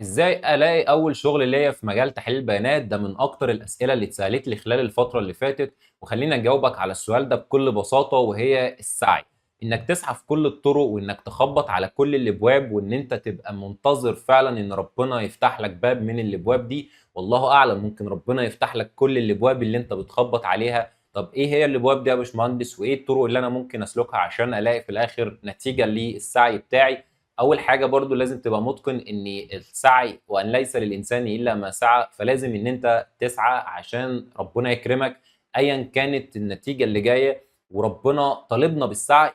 ازاي الاقي اول شغل ليا في مجال تحليل البيانات؟ ده من اكتر الاسئله اللي اتسالت لي خلال الفتره اللي فاتت. وخلينا اجاوبك على السؤال ده بكل بساطه، وهي السعي. انك تسعى في كل الطرق، وانك تخبط على كل الابواب، وان انت تبقى منتظر فعلا ان ربنا يفتح لك باب من الابواب دي. والله اعلم، ممكن ربنا يفتح لك كل الابواب اللي انت بتخبط عليها. طب ايه هي الابواب دي يا باشمهندس؟ وايه الطرق اللي انا ممكن اسلكها عشان الاقي في الاخر نتيجه للسعي بتاعي؟ اول حاجه برضو لازم تبقى متقن ان السعي وان ليس للانسان الا ما سعى، فلازم ان انت تسعى عشان ربنا يكرمك ايا كانت النتيجه اللي جايه. وربنا طالبنا بالسعي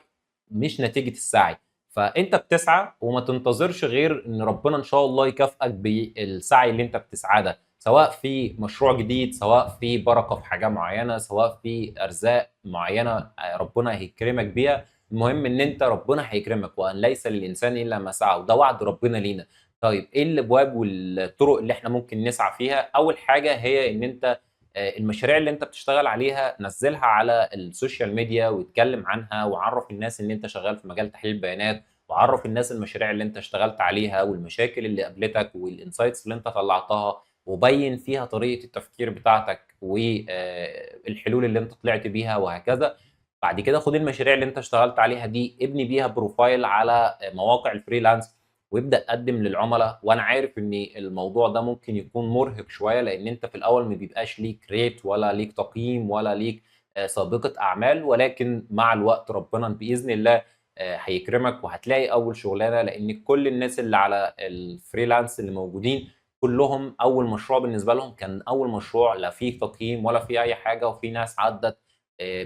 مش نتيجه السعي. فانت بتسعى وما تنتظرش غير ان ربنا ان شاء الله يكافئك بالسعي اللي انت بتسعى ده، سواء في مشروع جديد، سواء في بركه في حاجه معينه، سواء في ارزاق معينه ربنا هيكرمك بيها. المهم ان انت ربنا هيكرمك، وان ليس للانسان الا ما سعى، وده وعد ربنا لينا. طيب ايه الابواب والطرق اللي احنا ممكن نسعى فيها؟ اول حاجه هي ان انت المشاريع اللي انت بتشتغل عليها نزلها على السوشيال ميديا واتكلم عنها، وعرف الناس ان انت شغال في مجال تحليل البيانات، وعرف الناس المشاريع اللي انت اشتغلت عليها والمشاكل اللي قابلتك والانسايتس اللي انت طلعتها، وبين فيها طريقة التفكير بتاعتك والحلول اللي انت طلعت بيها وهكذا. بعد كده خد المشاريع اللي انت اشتغلت عليها دي، ابني بيها بروفايل على مواقع الفريلانس، وابدا قدم للعملاء. وانا عارف ان الموضوع ده ممكن يكون مرهق شويه، لان انت في الاول ما بيبقاش ليك ريت ولا ليك تقييم ولا ليك سابقه اعمال، ولكن مع الوقت ربنا باذن الله هيكرمك وهتلاقي اول شغلانه. لان كل الناس اللي على الفريلانس اللي موجودين كلهم اول مشروع بالنسبه لهم كان اول مشروع، لا فيه تقييم ولا فيه اي حاجه، وفي ناس عدت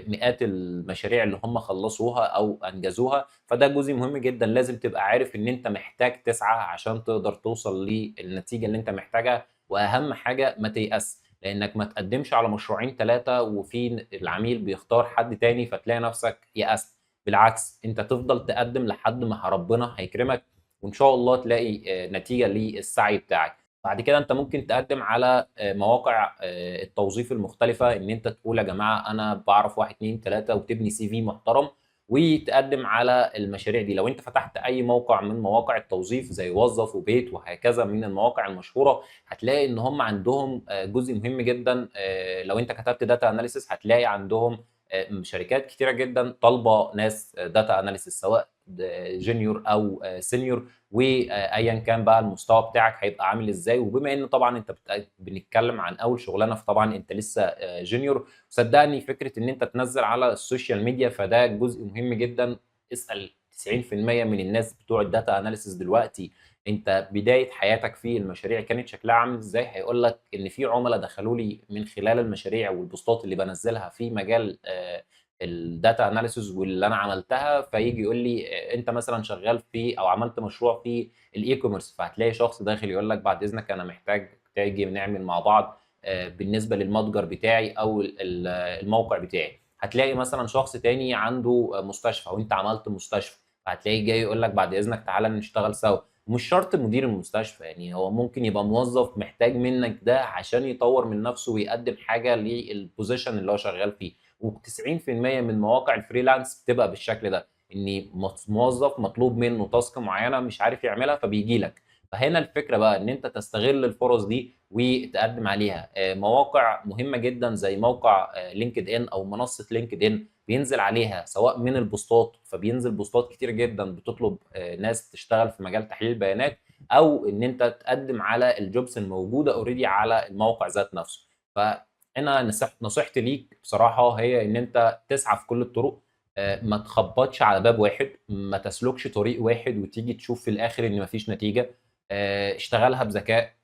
مئات المشاريع اللي هم خلصوها او انجزوها. فده جزء مهم جدا، لازم تبقى عارف ان انت محتاج تسعى عشان تقدر توصل للنتيجه اللي انت محتاجها. واهم حاجه ما تيأس، لانك ما تقدمش على مشروعين ثلاثه وفي العميل بيختار حد تاني فتلاقي نفسك يأست. بالعكس، انت تفضل تقدم لحد ما ربنا هيكرمك، وان شاء الله تلاقي نتيجه للسعي بتاعك. بعد كده انت ممكن تقدم على مواقع التوظيف المختلفه، ان انت تقول يا جماعه انا بعرف واحد اتنين تلاته، وتبني سي في محترم وتقدم على المشاريع دي. لو انت فتحت اي موقع من مواقع التوظيف زي وظف وبيت وهكذا من المواقع المشهوره، هتلاقي ان هم عندهم جزء مهم جدا. لو انت كتبت داتا اناليسيس هتلاقي عندهم شركات كتيره جدا طالبه ناس داتا اناليسيس، سواء جونيور او سينيور، وايا كان بقى المستوى بتاعك هيبقى عامل ازاي. وبما ان طبعا انت بنتكلم عن اول شغلانه، فطبعا انت لسه جونيور. صدقني فكره ان انت تنزل على السوشيال ميديا فده جزء مهم جدا. اسال 90% من الناس بتوع الداتا اناليسيس دلوقتي انت بدايه حياتك في المشاريع كانت شكلها عامل ازاي، هيقول لك ان في عملاء دخلوا لي من خلال المشاريع والبوستات اللي بنزلها في مجال الداتا اناليسز واللي انا عملتها. فيجي يقول لي انت مثلا شغال في او عملت مشروع في الاي كوميرس، فهتلاقي شخص داخل يقول لك بعد اذنك انا محتاج تيجي نعمل مع بعض بالنسبه للمتجر بتاعي او الموقع بتاعي. هتلاقي مثلا شخص تاني عنده مستشفى وانت عملت مستشفى، فهتلاقيه جاي يقول لك بعد اذنك تعالى نشتغل سوا. مش شرط مدير المستشفى، يعني هو ممكن يبقى موظف محتاج منك ده عشان يطور من نفسه ويقدم حاجه للبوزيشن اللي هو شغال فيه. و90% من مواقع الفريلانس بتبقى بالشكل ده، ان موظف مطلوب منه تاسك معينه مش عارف يعملها فبيجي لك. فهنا الفكره بقى ان انت تستغل الفرص دي وتقدم عليها. مواقع مهمه جدا زي موقع لينكد ان او منصه لينكد ان، بينزل عليها سواء من البوستات، فبينزل بوستات كتير جدا بتطلب ناس تشتغل في مجال تحليل البيانات، او ان انت تقدم على الجوبس الموجوده اوريدي على الموقع ذات نفسه. فانا نصيحتي ليك بصراحه هي ان انت تسعى في كل الطرق. ما تخبطش على باب واحد، ما تسلكش طريق واحد وتيجي تشوف في الاخر ان مفيش نتيجه. اشتغلها بذكاء.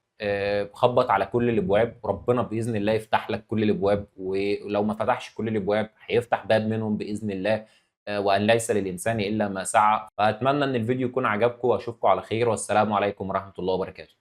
خبط على كل الابواب، وربنا باذن الله يفتح لك كل الابواب، ولو ما فتحش كل الابواب هيفتح باب منهم باذن الله. وان ليس للانسان الا ما سعى. فاتمنى ان الفيديو يكون عجبكم، واشوفكم على خير، والسلام عليكم ورحمه الله وبركاته.